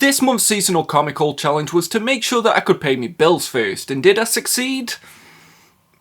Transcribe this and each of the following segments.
this month's seasonal comic haul challenge was to make sure that I could pay me bills first, and did I succeed?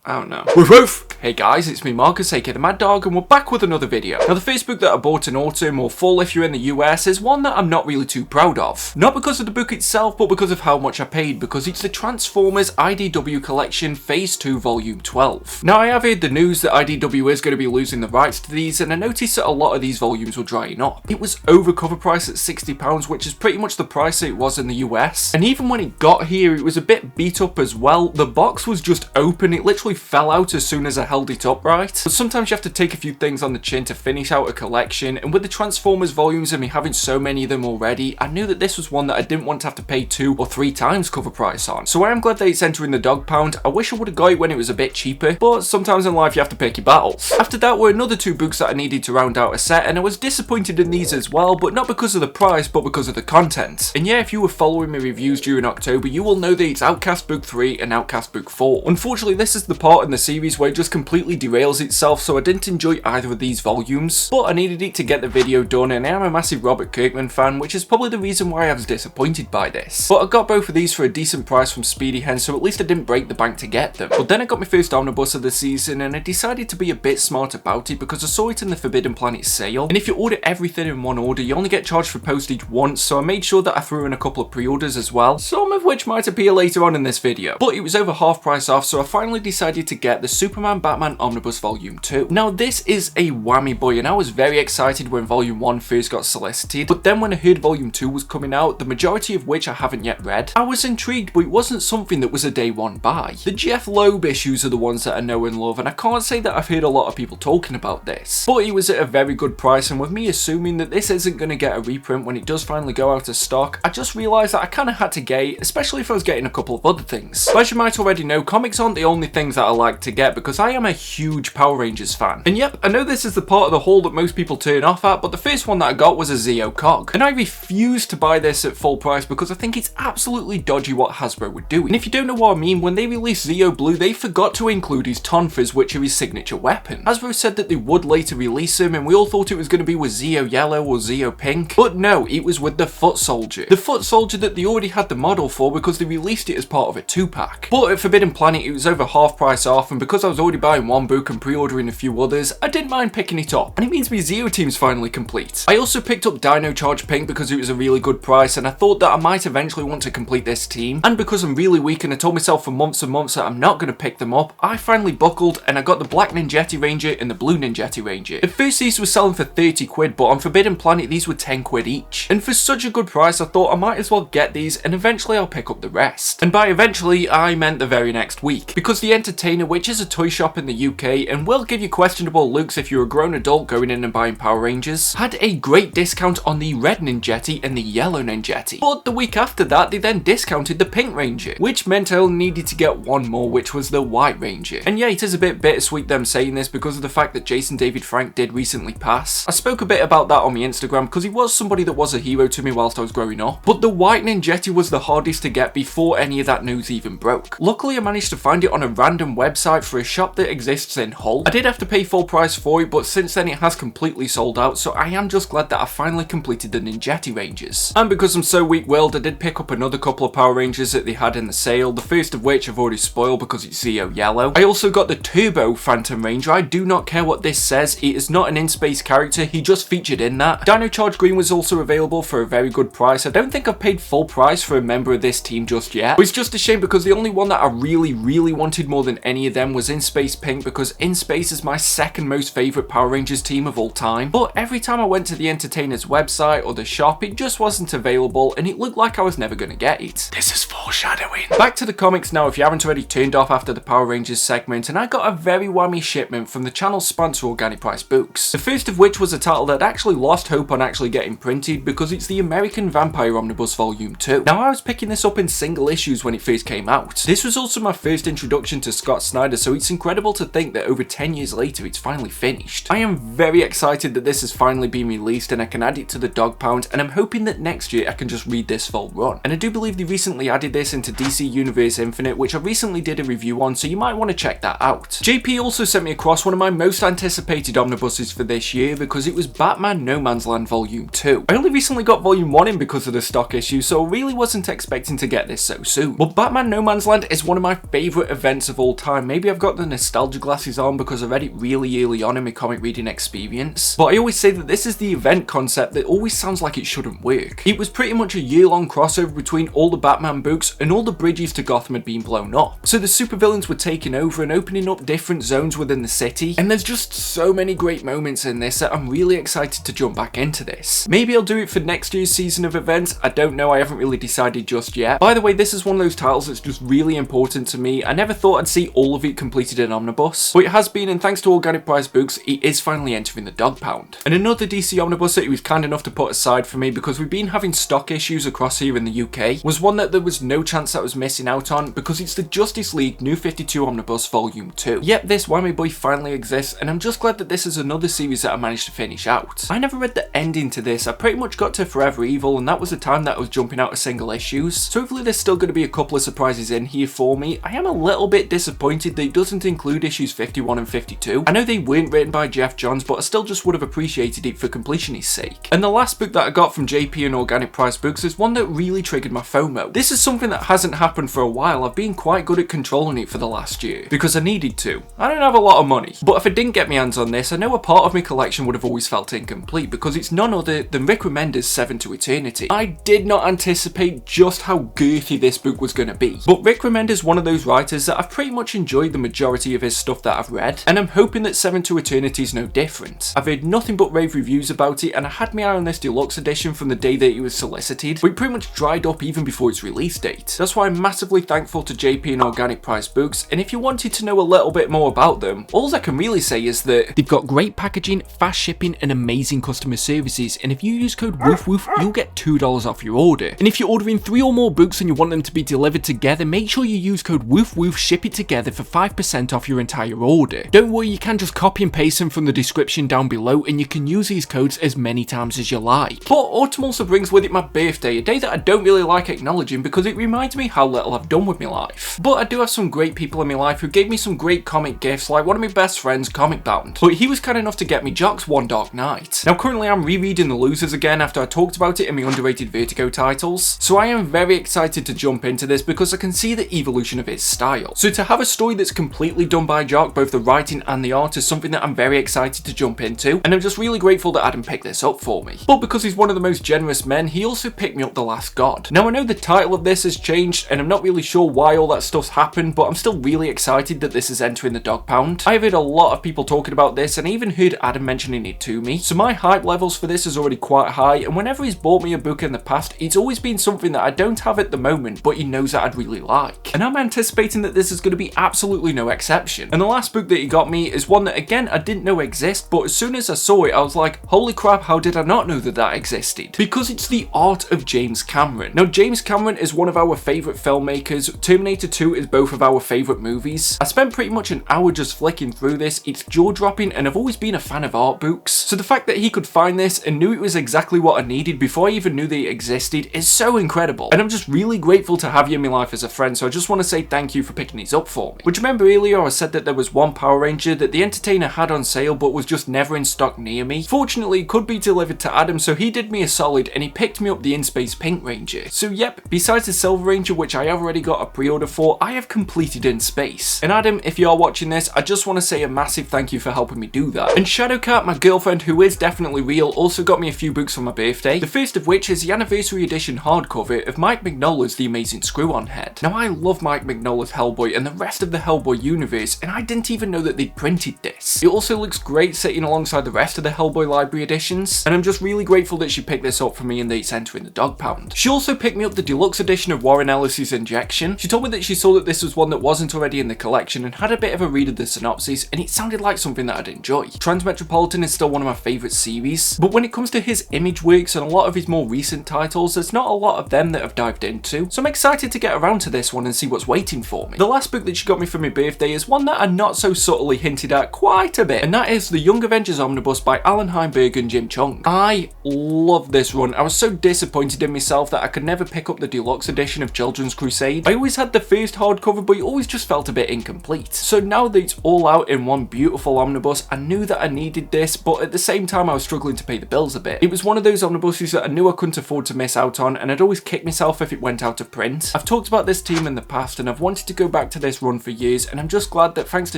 I don't know. Woof woof! Hey guys, it's me Marcus, aka the Maddogg, and we're back with another video. Now the first book that I bought in autumn, or fall if you're in the US, is one that I'm not really too proud of. Not because of the book itself, but because of how much I paid, because it's the Transformers IDW Collection Phase 2 Volume 12. Now I have heard the news that IDW is going to be losing the rights to these, and I noticed that a lot of these volumes were drying up. It was over cover price at £60, which is pretty much the price it was in the US. And even when it got here, it was a bit beat up as well. The box was just open, it literally fell out as soon as I held it upright. But sometimes you have to take a few things on the chin to finish out a collection, and with the Transformers volumes and me having so many of them already, I knew that this was one that I didn't want to have to pay 2 or 3 times cover price on. So I am glad that it's entering the dog pound. I wish I would have got it when it was a bit cheaper, but sometimes in life you have to pick your battles. After that were another 2 books that I needed to round out a set, and I was disappointed in these as well, but not because of the price, but because of the content. And yeah, if you were following my reviews during October, you will know that it's Outcast Book 3 and Outcast Book 4. Unfortunately, this is the part in the series where it just completely derails itself, so I didn't enjoy either of these volumes, but I needed it to get the video done, and I am a massive Robert Kirkman fan, which is probably the reason why I was disappointed by this. But I got both of these for a decent price from Speedy Hen, so at least I didn't break the bank to get them. But then I got my first omnibus of the season, and I decided to be a bit smart about it because I saw it in the Forbidden Planet sale, and if you order everything in one order, you only get charged for postage once, so I made sure that I threw in a couple of pre-orders as well, some of which might appear later on in this video. But it was over half price off, so I finally decided to get the Superman Batman Omnibus Volume 2. Now this is a whammy boy, and I was very excited when Volume 1 first got solicited, but then when I heard Volume 2 was coming out, the majority of which I haven't yet read, I was intrigued, but it wasn't something that was a day one buy. The Jeff Loeb issues are the ones that I know and love, and I can't say that I've heard a lot of people talking about this, but it was at a very good price, and with me assuming that this isn't going to get a reprint when it does finally go out of stock, I just realised that I kind of had to get it, especially if I was getting a couple of other things. But as you might already know, comics aren't the only things that I like to get, because I am a huge Power Rangers fan. And yep, I know this is the part of the haul that most people turn off at, but the first one that I got was a Zeo Cog, and I refused to buy this at full price because I think it's absolutely dodgy what Hasbro were doing. And if you don't know what I mean, when they released Zeo Blue, they forgot to include his tonfas, which are his signature weapon. Hasbro said that they would later release him, and we all thought it was going to be with Zeo Yellow or Zeo Pink, but no, it was with the Foot Soldier. The Foot Soldier that they already had the model for because they released it as part of a 2-pack. But at Forbidden Planet, it was over half price off, and because I was already buying one book and pre-ordering a few others, I didn't mind picking it up, and it means my Zeo team's finally complete. I also picked up Dino Charge Pink because it was a really good price, and I thought that I might eventually want to complete this team, and because I'm really weak and I told myself for months and months that I'm not going to pick them up, I finally buckled and I got the Black Ninjetti Ranger and the Blue Ninjetti Ranger. At first these were selling for 30 quid, but on Forbidden Planet these were 10 quid each, and for such a good price I thought I might as well get these, and eventually I'll pick up the rest. And by eventually I meant the very next week, because the Entertainer, which is a toy shop in the UK and will give you questionable looks if you're a grown adult going in and buying Power Rangers, had a great discount on the red Ninjetti and the yellow Ninjetti. But the week after that they then discounted the pink Ranger, which meant I only needed to get one more, which was the white Ranger. And yeah, it is a bit bittersweet them saying this because of the fact that Jason David Frank did recently pass. I spoke a bit about that on my Instagram because he was somebody that was a hero to me whilst I was growing up, but the white Ninjetti was the hardest to get before any of that news even broke. Luckily I managed to find it on a random website for a shop that exists in Hull. I did have to pay full price for it, but since then it has completely sold out, so I am just glad that I finally completed the Ninjetti Rangers. And because I'm so weak-willed, I did pick up another couple of Power Rangers that they had in the sale, the first of which I've already spoiled because it's Zeo Yellow. I also got the Turbo Phantom Ranger. I do not care what this says, it is not an in-space character, he just featured in that. Dino Charge Green was also available for a very good price. I don't think I've paid full price for a member of this team just yet, but it's just a shame because the only one that I really wanted more than any of them was In-Space Pink, because In-Space is my second most favourite Power Rangers team of all time, but every time I went to the Entertainer's website or the shop, it just wasn't available and it looked like I was never going to get it. This is foreshadowing. Back to the comics now if you haven't already turned off after the Power Rangers segment, and I got a very whammy shipment from the channel's sponsor Organic Price Books. The first of which was a title that actually lost hope on actually getting printed because it's the American Vampire Omnibus Volume 2. Now I was picking this up in single issues when it first came out. This was also my first introduction to Scott Snyder, so it's incredible to think that over 10 years later it's finally finished. I am very excited that this has finally been released and I can add it to the dog pound, and I'm hoping that next year I can just read this full run. And I do believe they recently added this into DC Universe Infinite, which I recently did a review on, so you might want to check that out. JP also sent me across one of my most anticipated omnibuses for this year because it was Batman No Man's Land Volume 2. I only recently got Volume 1 in because of the stock issue, so I really wasn't expecting to get this so soon. But Batman No Man's Land is one of my favourite events of all time. Maybe I've got the nostalgia glasses on because I read it really early on in my comic reading experience, but I always say that this is the event concept that always sounds like it shouldn't work. It was pretty much a year-long crossover between all the Batman books, and all the bridges to Gotham had been blown up. So the supervillains were taking over and opening up different zones within the city, and there's just so many great moments in this that I'm really excited to jump back into this. Maybe I'll do it for next year's season of events, I don't know, I haven't really decided just yet. By the way, this is one of those titles that's just really important to me. I never thought I'd see all of it completed in Omnibus, but it has been, and thanks to Organic Price Books, it is finally entering the dog pound. And another DC Omnibus that he was kind enough to put aside for me because we've been having stock issues across here in the UK was one that there was no chance that I was missing out on, because it's the Justice League New 52 Omnibus Volume 2. Yep, this Whammy Boy finally exists, and I'm just glad that this is another series that I managed to finish out. I never read the ending to this. I pretty much got to Forever Evil, and that was the time that I was jumping out of single issues, so hopefully there's still going to be a couple of surprises in here for me. I am a little bit disappointed that it doesn't include issues 51 and 52. I know they weren't written by Jeff Johns, but I still just would have appreciated it for completion's sake. And the last book that I got from JP and Organic Price Books is one that really triggered my FOMO. This is something that hasn't happened for a while. I've been quite good at controlling it for the last year, because I needed to. I don't have a lot of money, but if I didn't get my hands on this, I know a part of my collection would have always felt incomplete, because it's none other than Rick Remender's 7 to Eternity. I did not anticipate just how girthy this book was going to be, but Rick Remender's one of those writers that I've pretty much enjoyed the majority of his stuff that I've read, and I'm hoping that 7 to Eternity is no different. I've heard nothing but rave reviews about it, and I had my eye on this deluxe edition from the day that it was solicited, but it pretty much dried up even before its release date. That's why I'm massively thankful to JP and Organic Price Books, and if you wanted to know a little bit more about them, all I can really say is that they've got great packaging, fast shipping, and amazing customer services, and if you use code WOOFWOOF, you'll get $2 off your order. And if you're ordering 3 or more books and you want them to be delivered together, make sure you use code WOOFWOOF, ship it together for 5% off your entire order. Don't worry, you can just copy and paste them from the description down below, and you can use these codes as many times as you like. But autumn also brings with it my birthday, a day that I don't really like acknowledging because it reminds me how little I've done with my life. But I do have some great people in my life who gave me some great comic gifts, like one of my best friends, Comic Bound. But he was kind enough to get me Jock's One Dark Night. Now currently I'm rereading The Losers again after I talked about it in my underrated Vertigo titles, so I am very excited to jump into this because I can see the evolution of his style. So to have a story that's completely done by Jock, both the writing and the art, is something that I'm very excited to jump into, and I'm just really grateful that Adam picked this up for me. But because he's one of the most generous men, he also picked me up The Last God. Now I know the title of this has changed, and I'm not really sure why all that stuff's happened, but I'm still really excited that this is entering the dog pound. I've heard a lot of people talking about this, and I even heard Adam mentioning it to me, so my hype levels for this is already quite high, and whenever he's bought me a book in the past, it's always been something that I don't have at the moment, but he knows that I'd really like. And I'm anticipating that this is going to be absolutely no exception. And the last book that he got me is one that, again, I didn't know exist, but as soon as I saw it, I was like, holy crap, how did I not know that that existed? Because it's The Art of James Cameron. Now, James Cameron is one of our favourite filmmakers. Terminator 2 is both of our favourite movies. I spent pretty much an hour just flicking through this. It's jaw-dropping, and I've always been a fan of art books. So the fact that he could find this and knew it was exactly what I needed before I even knew that it existed is so incredible. And I'm just really grateful to have you in my life as a friend, so I just want to say thank you for picking these up for me. But remember earlier I said that there was one Power Ranger that the Entertainer had on sale but was just never in stock near me? Fortunately, it could be delivered to Adam, so he did me a solid and he picked me up the In-Space Pink Ranger. So yep, besides the Silver Ranger, which I have already got a pre-order for, I have completed In-Space. And Adam, if you are watching this, I just want to say a massive thank you for helping me do that. And Shadowcat, my girlfriend, who is definitely real, also got me a few books for my birthday. The first of which is the Anniversary Edition hardcover of Mike Mignola's The Amazing Screw-On Head. Now I love Mike Mignola's Hellboy and the rest of the Hellboy universe, and I didn't even know that they'd printed this. It also looks great sitting alongside the rest of the Hellboy library editions, and I'm just really grateful that she picked this up for me and that it's entering the dog pound. She also picked me up the deluxe edition of Warren Ellis's Injection. She told me that she saw that this was one that wasn't already in the collection and had a bit of a read of the synopsis, and it sounded like something that I'd enjoy. Transmetropolitan is still one of my favourite series, but when it comes to his image works and a lot of his more recent titles, there's not a lot of them that I've dived into, so I'm excited to get around to this one and see what's waiting for me. The last book that she got me for my birthday is one that I not so subtly hinted at quite a bit, and that is the Young Avengers Omnibus by Alan Heinberg and Jim Chung. I love this run. I was so disappointed in myself that I could never pick up the deluxe edition of Children's Crusade. I always had the first hardcover, but it always just felt a bit incomplete. So now that it's all out in one beautiful omnibus, I knew that I needed this, but at the same time I was struggling to pay the bills a bit. It was one of those omnibuses that I knew I couldn't afford to miss out on, and I'd always kick myself if it went out of print. I've talked about this team in the past, and I've wanted to go back to this run for years, and I'm just glad that thanks to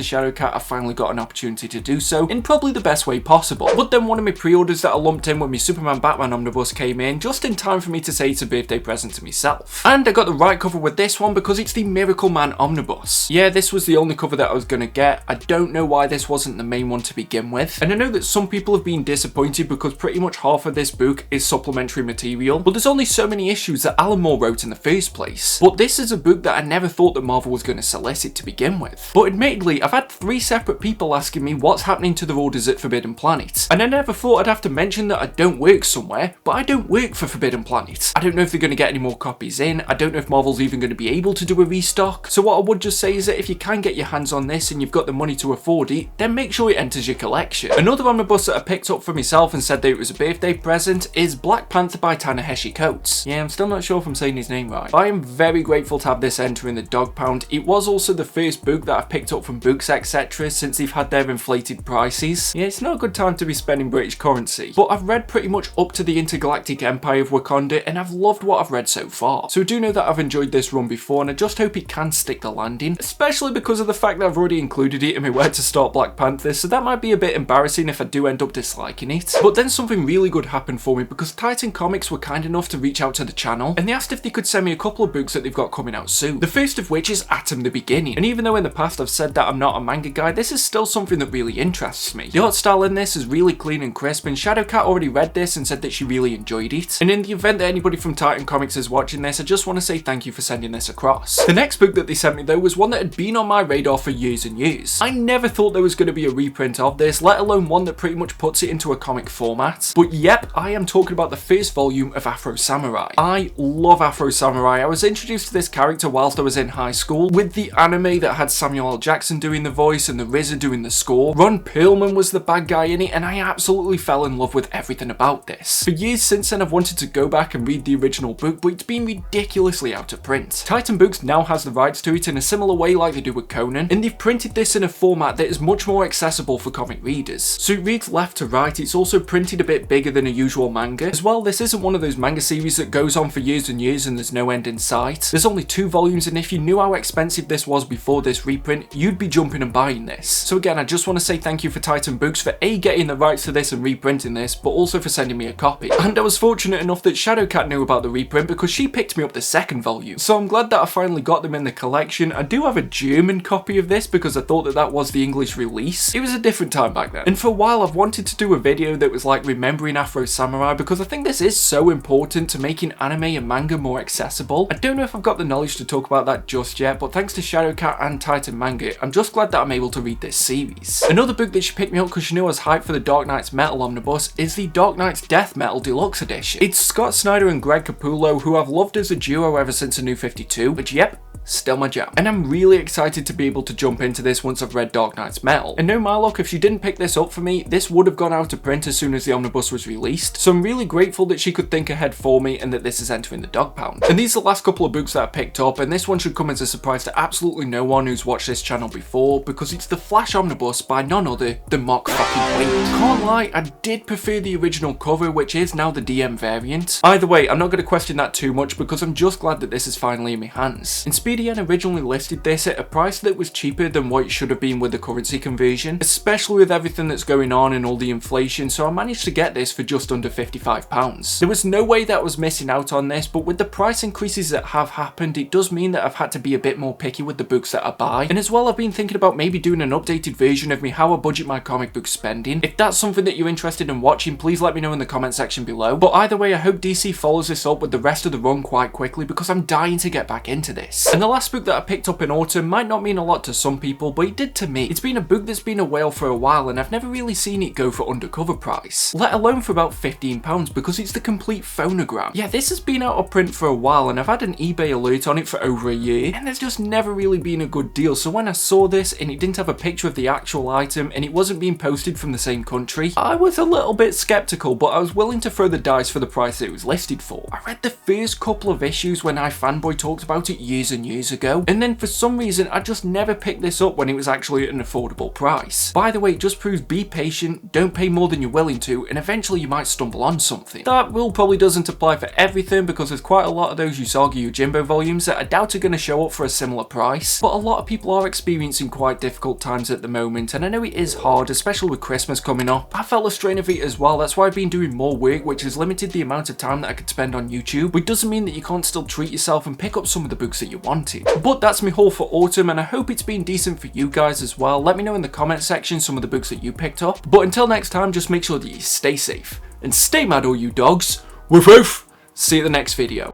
Shadowcat I finally got an opportunity to do so in probably the best way possible. But then one of my pre-orders that I lumped in when my Superman Batman omnibus came in, just in time for me to say it's a birthday present to myself. And I got the right cover with this one because it's the Miracle Man omnibus. Yeah, this was the only cover that I was going to get. I don't know why this wasn't the main one to begin with, and I know that some people have been disappointed because pretty much half of this book is supplementary material, but there's only so many issues that Alan Moore wrote in the first place. But this is a book that I never thought that Marvel was going to solicit to begin with. But admittedly, I've had 3 separate people asking me what's happening to the orders at Forbidden Planet, and I never thought I'd have to mention that I don't work somewhere, but I don't work for Forbidden Planet. I don't know if they're going to get any more copies in. I don't know if Marvel's even going to be able to do a restock. So what I would just say is that if you can get your hands on this and you've got the money to afford it, then make sure it enters your collection. Another omnibus that I picked up for myself and said that it was a birthday present is Black Panther by Ta-Nehisi Coates. Yeah, I'm still not sure if I'm saying his name right. But I am very grateful to have this enter in the dog pound. It was also the first book that I've picked up from Books Etc. since they've had their inflated prices. Yeah, it's not a good time to be spending British currency, but I've read pretty much up to the Intergalactic Empire of Wakanda, and I've loved what I've read so far. So I do know that I've enjoyed this run before, and I just hope it can stick the landing, especially because of the fact that I've already included it in my Where to Start Black Panther, so that might be a bit embarrassing if I do end up disliking it. But then something really good happened for me because Titan Comics were kind enough to reach out to the channel, and they asked if they could send me a couple of books that they've got coming out soon. The first of which is Atom the Beginning, and even though in the past I've said that I'm not a manga guy, this is still something that really interests me. The art style in this is really clean and crisp, and Shadowcat already read this and said that she really enjoyed it. And in the event that anybody from Titan Comics is watching this, I just want to say thank you for sending this across. The next book that they sent me though was one that had been on my radar for years and years. I never thought there was going to be a reprint of this, let alone one that pretty much puts it into a comic format. But yep, I am talking about the first volume of Afro Samurai. I love Afro Samurai. I was introduced to this character whilst I was in high school with the anime that had Samuel L. Jackson doing the voice and the RZA doing the score. Ron Perlman was the bad guy in it, and I absolutely fell in love with everything about this. For years since then I've wanted to go back and read the original book, but it's been ridiculously out of print. Titan Books now has the rights to it in a similar way like they do with Conan, and they've printed this in a format that is much more accessible for comic readers. So it reads left to right, it's also printed a bit bigger than a usual manga. As well, this isn't one of those manga series that goes on for years and years and there's no end in sight. There's only 2 volumes, and if you knew how expensive this was before this reprint, you'd be jumping and buying this. So again, I just want to say thank you for Titan Books for A, getting the rights to this and reprinting this, but also for sending me a copy. And I was fortunate enough that Shadowcat knew about the reprint because she picked me up the second volume. So I'm glad that I finally got them in the collection. I do have a German copy of this because I thought that that was the English release. It was a different time back then. And for a while I've wanted to do a video that was like remembering Afro Samurai because I think this is so important to making anime and manga more accessible. I don't know if I've got the knowledge to talk about that just yet, but thanks to Shadowcat and Titan Manga, I'm just glad that I'm able to read this series. Another book that she picked me up because she knew I was hyped for the Dark Knight's Metal omnibus is the Dark Knight's Death Metal Deluxe Edition. It's Scott Snyder and Greg Capullo, who I've loved as a duo ever since the New 52, which yep, still my jam. And I'm really excited to be able to jump into this once I've read Dark Knight's Metal. And no my luck, if she didn't pick this up for me, this would have gone out of print as soon as the omnibus was released. So I'm really grateful that she could think ahead for me and that this is entering the dog pound. And these are the last couple of books that I picked up, and this one should come as a surprise to absolutely no one who's watched this channel before, because it's the Flash omnibus by none other than Mark fucking Waid. Can't lie, I did prefer the original cover, which is now the DM variant. Either way, I'm not going to question that too much because I'm just glad that this is finally in my hands. And SpeedyN originally listed this at a price that was cheaper than what it should have been with the currency conversion, especially with everything that's going on and all the inflation, so I managed to get this for just under £55. There was no way that I was missing out on this, but with the price increases that have happened, it does mean that I've had to be a bit more picky with the books that I buy. And as well, I've been thinking about maybe doing an updated version of me how I budget my comic book spending. If that's something that you're interested in watching, please let me know in the comment section below. But either way, I hope DC follows this up with the rest of the run quite quickly because I'm dying to get back into this. And And the last book that I picked up in autumn might not mean a lot to some people, but it did to me. It's been a book that's been a whale for a while, and I've never really seen it go for undercover price, let alone for about £15, because it's the complete phonogram. Yeah, this has been out of print for a while, and I've had an eBay alert on it for over a year, and there's just never really been a good deal. So when I saw this and it didn't have a picture of the actual item and it wasn't being posted from the same country, I was a little bit skeptical, but I was willing to throw the dice for the price it was listed for. I read the first couple of issues when iFanboy talked about it years and years ago, and then for some reason I just never picked this up when it was actually at an affordable price. By the way, it just proves be patient, don't pay more than you're willing to, and eventually you might stumble on something. That rule probably doesn't apply for everything, because there's quite a lot of those Usagi Yojimbo volumes that I doubt are going to show up for a similar price, but a lot of people are experiencing quite difficult times at the moment, and I know it is hard, especially with Christmas coming up. I felt a strain of it as well. That's why I've been doing more work, which has limited the amount of time that I could spend on YouTube, which doesn't mean that you can't still treat yourself and pick up some of the books that you wanted. But that's my haul for autumn, and I hope it's been decent for you guys as well. Let me know in the comment section some of the books that you picked up. But until next time, just make sure that you stay safe and stay mad, all you dogs. Woof woof. See you at the next video.